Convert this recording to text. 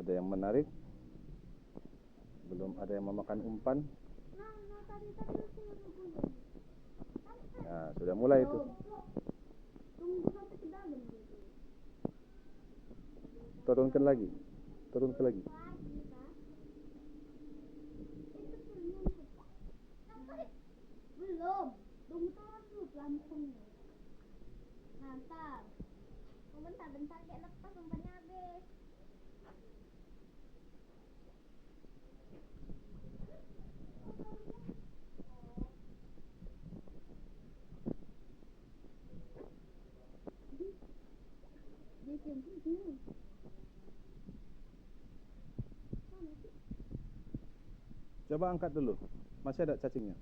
Ada yang menarik, belum ada yang memakan umpan. Nah, sudah mulai itu. Turunkan lagi, turunkan lagi. Belum, tunggu dulu pelampungnya. Mantap. Bentar-bentar kayak lepas umpannya habis. Coba angkat dulu, masih ada cacingnya.